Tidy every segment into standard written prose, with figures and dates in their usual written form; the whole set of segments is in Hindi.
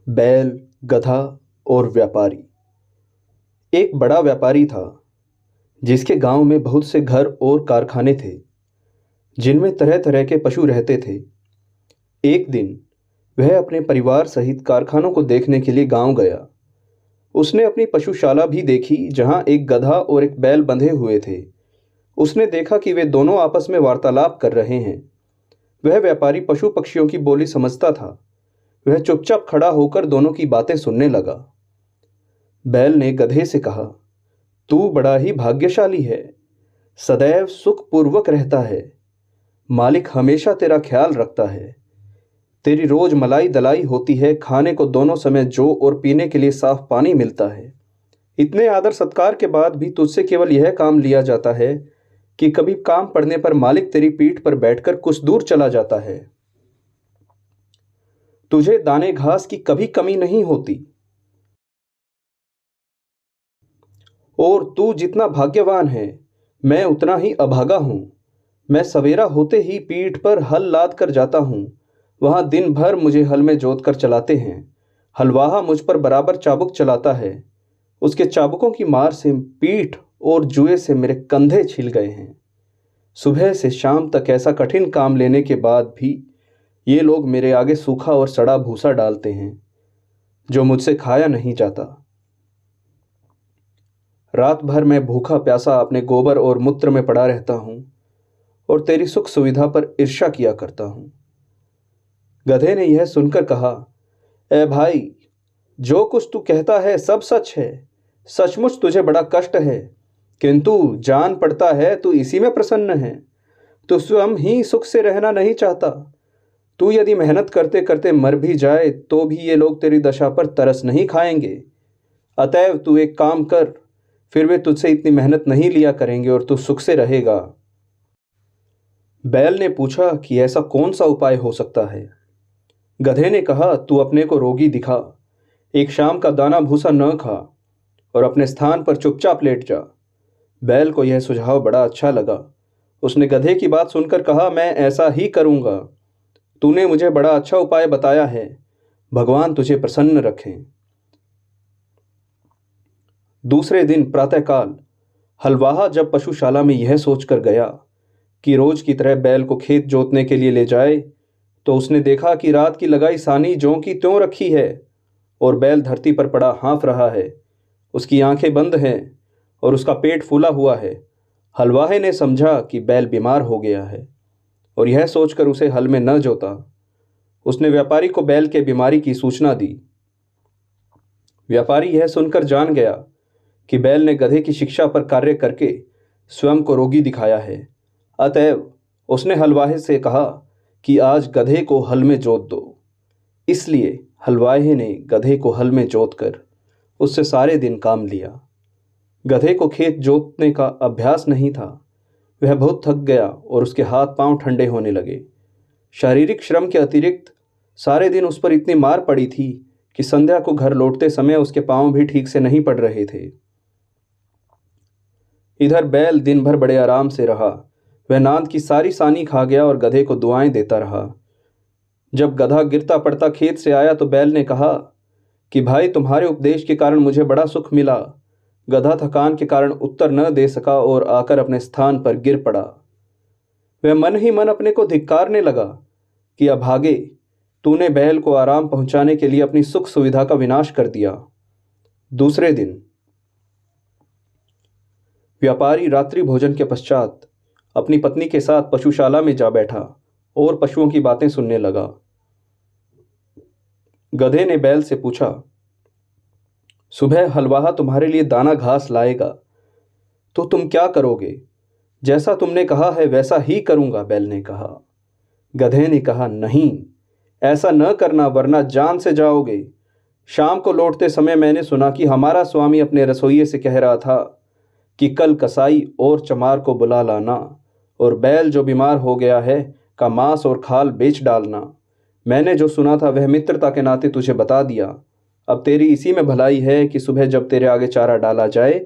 बैल, गधा और व्यापारी। एक बड़ा व्यापारी था जिसके गांव में बहुत से घर और कारखाने थे जिनमें तरह तरह के पशु रहते थे। एक दिन वह अपने परिवार सहित कारखानों को देखने के लिए गांव गया। उसने अपनी पशुशाला भी देखी जहां एक गधा और एक बैल बंधे हुए थे। उसने देखा कि वे दोनों आपस में वार्तालाप कर रहे हैं। वह व्यापारी पशु पक्षियों की बोली समझता था। वह चुपचाप खड़ा होकर दोनों की बातें सुनने लगा। बैल ने गधे से कहा, तू बड़ा ही भाग्यशाली है, सदैव सुखपूर्वक रहता है। मालिक हमेशा तेरा ख्याल रखता है। तेरी रोज मलाई दलाई होती है, खाने को दोनों समय जौ और पीने के लिए साफ पानी मिलता है। इतने आदर सत्कार के बाद भी तुझसे केवल यह काम लिया जाता है कि कभी काम पड़ने पर मालिक तेरी पीठ पर बैठकर कुछ दूर चला जाता है। तुझे दाने घास की कभी कमी नहीं होती और तू जितना भाग्यवान है, मैं उतना ही अभागा हूँ। मैं सवेरा होते ही पीठ पर हल लाद कर जाता हूँ। वहाँ दिन भर मुझे हल में जोत कर चलाते हैं। हलवाहा मुझ पर बराबर चाबुक चलाता है। उसके चाबुकों की मार से पीठ और जुए से मेरे कंधे छिल गए हैं। सुबह से शाम तक ऐसा कठिन काम लेने के बाद भी ये लोग मेरे आगे सूखा और सड़ा भूसा डालते हैं जो मुझसे खाया नहीं जाता। रात भर मैं भूखा प्यासा अपने गोबर और मूत्र में पड़ा रहता हूँ और तेरी सुख सुविधा पर ईर्ष्या किया करता हूँ। गधे ने यह सुनकर कहा, ए भाई, जो कुछ तू कहता है सब सच है। सचमुच तुझे बड़ा कष्ट है, किंतु जान पड़ता है तू इसी में प्रसन्न है। तू स्वयं ही सुख से रहना नहीं चाहता। तू यदि मेहनत करते करते मर भी जाए तो भी ये लोग तेरी दशा पर तरस नहीं खाएंगे। अतएव तू एक काम कर, फिर वे तुझसे इतनी मेहनत नहीं लिया करेंगे और तू सुख से रहेगा। बैल ने पूछा कि ऐसा कौन सा उपाय हो सकता है। गधे ने कहा, तू अपने को रोगी दिखा, एक शाम का दाना भूसा न खा और अपने स्थान पर चुपचाप लेट जा। बैल को यह सुझाव बड़ा अच्छा लगा। उसने गधे की बात सुनकर कहा, मैं ऐसा ही करूंगा। तूने मुझे बड़ा अच्छा उपाय बताया है। भगवान तुझे प्रसन्न रखें। दूसरे दिन प्रातःकाल हलवाहा जब पशुशाला में यह सोचकर गया कि रोज की तरह बैल को खेत जोतने के लिए ले जाए, तो उसने देखा कि रात की लगाई सानी ज्यों की त्यों रखी है और बैल धरती पर पड़ा हाँफ रहा है। उसकी आंखें बंद हैं और उसका पेट फूला हुआ है। हलवाहे ने समझा कि बैल बीमार हो गया है और यह सोचकर उसे हल में न जोता। उसने व्यापारी को बैल के बीमारी की सूचना दी। व्यापारी यह सुनकर जान गया कि बैल ने गधे की शिक्षा पर कार्य करके स्वयं को रोगी दिखाया है। अतएव उसने हलवाहे से कहा कि आज गधे को हल में जोत दो। इसलिए हलवाहे ने गधे को हल में जोत कर उससे सारे दिन काम लिया। गधे को खेत जोतने का अभ्यास नहीं था। वह बहुत थक गया और उसके हाथ पांव ठंडे होने लगे। शारीरिक श्रम के अतिरिक्त सारे दिन उस पर इतनी मार पड़ी थी कि संध्या को घर लौटते समय उसके पांव भी ठीक से नहीं पड़ रहे थे। इधर बैल दिन भर बड़े आराम से रहा। वह नांद की सारी सानी खा गया और गधे को दुआएं देता रहा। जब गधा गिरता पड़ता खेत से आया तो बैल ने कहा कि भाई, तुम्हारे उपदेश के कारण मुझे बड़ा सुख मिला। गधा थकान के कारण उत्तर न दे सका और आकर अपने स्थान पर गिर पड़ा। वह मन ही मन अपने को धिक्कारने लगा कि अभागे, तूने बैल को आराम पहुंचाने के लिए अपनी सुख सुविधा का विनाश कर दिया। दूसरे दिन व्यापारी रात्रि भोजन के पश्चात अपनी पत्नी के साथ पशुशाला में जा बैठा और पशुओं की बातें सुनने लगा। गधे ने बैल से पूछा, सुबह हलवाहा तुम्हारे लिए दाना घास लाएगा तो तुम क्या करोगे? जैसा तुमने कहा है वैसा ही करूंगा, बैल ने कहा। गधे ने कहा, नहीं, ऐसा न करना वरना जान से जाओगे। शाम को लौटते समय मैंने सुना कि हमारा स्वामी अपने रसोइये से कह रहा था कि कल कसाई और चमार को बुला लाना और बैल जो बीमार हो गया है का मांस और खाल बेच डालना। मैंने जो सुना था वह मित्रता के नाते तुझे बता दिया। अब तेरी इसी में भलाई है कि सुबह जब तेरे आगे चारा डाला जाए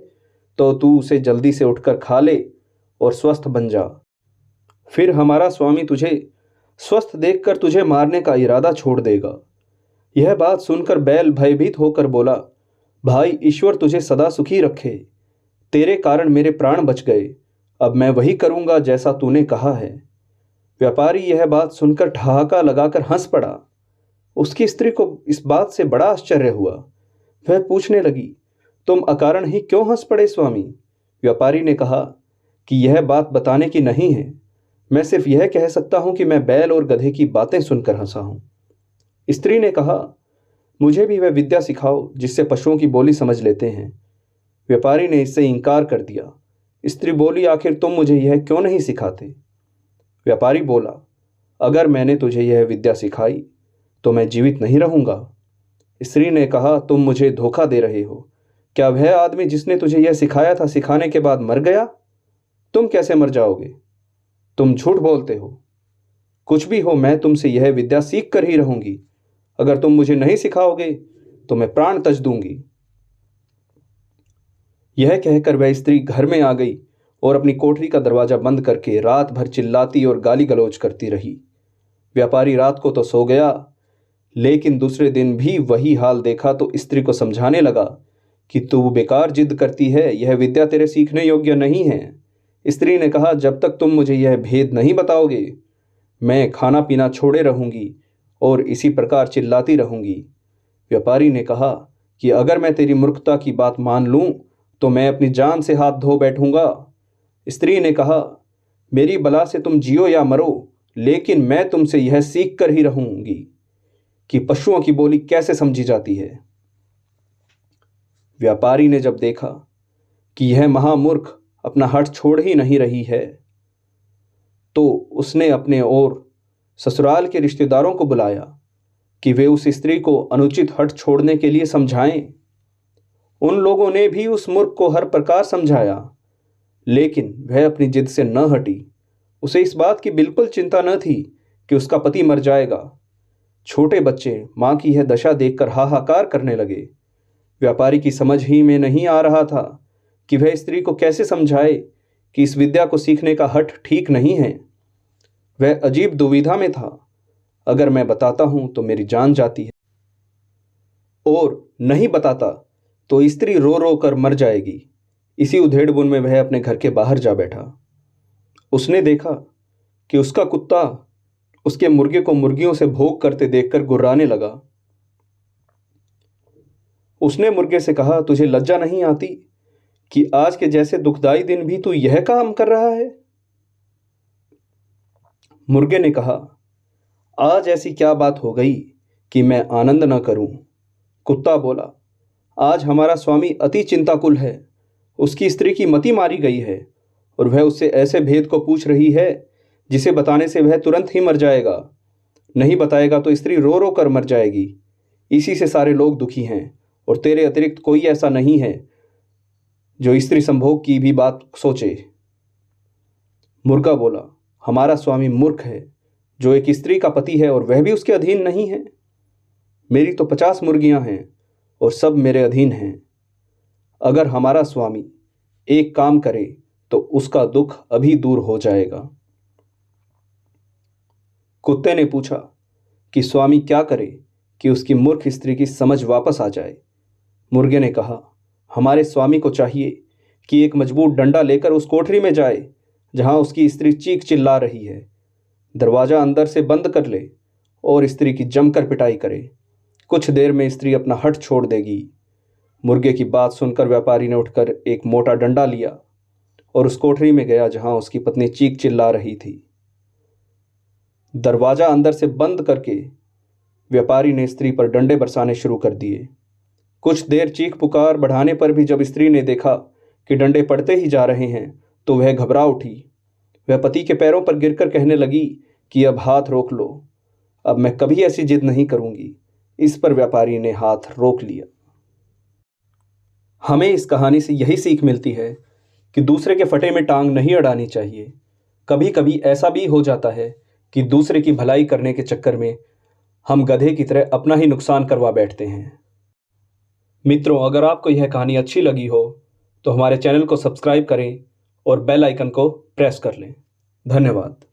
तो तू उसे जल्दी से उठकर खा ले और स्वस्थ बन जा। फिर हमारा स्वामी तुझे स्वस्थ देखकर तुझे मारने का इरादा छोड़ देगा। यह बात सुनकर बैल भयभीत होकर बोला, भाई ईश्वर तुझे सदा सुखी रखे। तेरे कारण मेरे प्राण बच गए। अब मैं वही करूंगा जैसा तूने कहा है। व्यापारी यह बात सुनकर ठहाका लगाकर हंस पड़ा। उसकी स्त्री को इस बात से बड़ा आश्चर्य हुआ। वह पूछने लगी, तुम अकारण ही क्यों हंस पड़े स्वामी? व्यापारी ने कहा कि यह बात बताने की नहीं है, मैं सिर्फ यह कह सकता हूं कि मैं बैल और गधे की बातें सुनकर हंसा हूं। स्त्री ने कहा, मुझे भी वह विद्या सिखाओ जिससे पशुओं की बोली समझ लेते हैं। व्यापारी ने इससे इनकार कर दिया। स्त्री बोली, आखिर तुम मुझे यह क्यों नहीं सिखाते? व्यापारी बोला, अगर मैंने तुझे यह विद्या सिखाई तो मैं जीवित नहीं रहूंगा। स्त्री ने कहा, तुम मुझे धोखा दे रहे हो। क्या वह आदमी जिसने तुझे यह सिखाया था सिखाने के बाद मर गया? तुम कैसे मर जाओगे? तुम झूठ बोलते हो। कुछ भी हो, मैं तुमसे यह विद्या सीख कर ही रहूंगी। अगर तुम मुझे नहीं सिखाओगे तो मैं प्राण त्यज दूंगी। यह कहकर वह स्त्री घर में आ गई और अपनी कोठरी का दरवाजा बंद करके रात भर चिल्लाती और गाली गलौज करती रही। व्यापारी रात को तो सो गया, लेकिन दूसरे दिन भी वही हाल देखा तो स्त्री को समझाने लगा कि तू बेकार जिद करती है, यह विद्या तेरे सीखने योग्य नहीं है। स्त्री ने कहा, जब तक तुम मुझे यह भेद नहीं बताओगे मैं खाना पीना छोड़े रहूंगी और इसी प्रकार चिल्लाती रहूंगी। व्यापारी ने कहा कि अगर मैं तेरी मूर्खता की बात मान लूं तो मैं अपनी जान से हाथ धो बैठूंगा। स्त्री ने कहा, मेरी बला से तुम जियो या मरो, लेकिन मैं तुमसे यह सीख कर ही रहूंगी कि पशुओं की बोली कैसे समझी जाती है। व्यापारी ने जब देखा कि यह महामूर्ख अपना हठ छोड़ ही नहीं रही है तो उसने अपने और ससुराल के रिश्तेदारों को बुलाया कि वे उस स्त्री को अनुचित हठ छोड़ने के लिए समझाएं। उन लोगों ने भी उस मूर्ख को हर प्रकार समझाया, लेकिन वह अपनी जिद से न हटी। उसे इस बात की बिल्कुल चिंता न थी कि उसका पति मर जाएगा। छोटे बच्चे मां की यह दशा देखकर हाहाकार करने लगे। व्यापारी की समझ ही में नहीं आ रहा था कि वह स्त्री को कैसे समझाए कि इस विद्या को सीखने का हठ ठीक नहीं है। वह अजीब दुविधा में था। अगर मैं बताता हूं तो मेरी जान जाती है, और नहीं बताता तो स्त्री रो रो कर मर जाएगी। इसी उधेड़बुन में वह अपने घर के बाहर जा बैठा। उसने देखा कि उसका कुत्ता उसके मुर्गे को मुर्गियों से भोग करते देखकर गुर्राने लगा। उसने मुर्गे से कहा, तुझे लज्जा नहीं आती कि आज के जैसे दुखदाई दिन भी तू यह काम कर रहा है? मुर्गे ने कहा, आज ऐसी क्या बात हो गई कि मैं आनंद न करूं? कुत्ता बोला, आज हमारा स्वामी अति चिंताकुल है। उसकी स्त्री की मति मारी गई है और वह उससे ऐसे भेद को पूछ रही है जिसे बताने से वह तुरंत ही मर जाएगा। नहीं बताएगा तो स्त्री रो रो कर मर जाएगी। इसी से सारे लोग दुखी हैं और तेरे अतिरिक्त कोई ऐसा नहीं है जो स्त्री संभोग की भी बात सोचे। मुर्गा बोला, हमारा स्वामी मूर्ख है जो एक स्त्री का पति है और वह भी उसके अधीन नहीं है। मेरी तो 50 मुर्गियां हैं और सब मेरे अधीन हैं। अगर हमारा स्वामी एक काम करे तो उसका दुख अभी दूर हो जाएगा। कुत्ते ने पूछा कि स्वामी क्या करे कि उसकी मूर्ख स्त्री की समझ वापस आ जाए? मुर्गे ने कहा, हमारे स्वामी को चाहिए कि एक मजबूत डंडा लेकर उस कोठरी में जाए जहां उसकी स्त्री चीख चिल्ला रही है। दरवाजा अंदर से बंद कर ले और स्त्री की जमकर पिटाई करे। कुछ देर में स्त्री अपना हठ छोड़ देगी। मुर्गे की बात सुनकर व्यापारी ने उठकर एक मोटा डंडा लिया और उस कोठरी में गया जहां उसकी पत्नी चीख चिल्ला रही थी। दरवाजा अंदर से बंद करके व्यापारी ने स्त्री पर डंडे बरसाने शुरू कर दिए। कुछ देर चीख पुकार बढ़ाने पर भी जब स्त्री ने देखा कि डंडे पड़ते ही जा रहे हैं तो वह घबरा उठी। वह पति के पैरों पर गिरकर कहने लगी कि अब हाथ रोक लो, अब मैं कभी ऐसी जिद नहीं करूंगी। इस पर व्यापारी ने हाथ रोक लिया। हमें इस कहानी से यही सीख मिलती है कि दूसरे के फटे में टांग नहीं अड़ानी चाहिए। कभी कभी ऐसा भी हो जाता है कि दूसरे की भलाई करने के चक्कर में हम गधे की तरह अपना ही नुकसान करवा बैठते हैं। मित्रों, अगर आपको यह कहानी अच्छी लगी हो तो हमारे चैनल को सब्सक्राइब करें और बेल आइकन को प्रेस कर लें। धन्यवाद।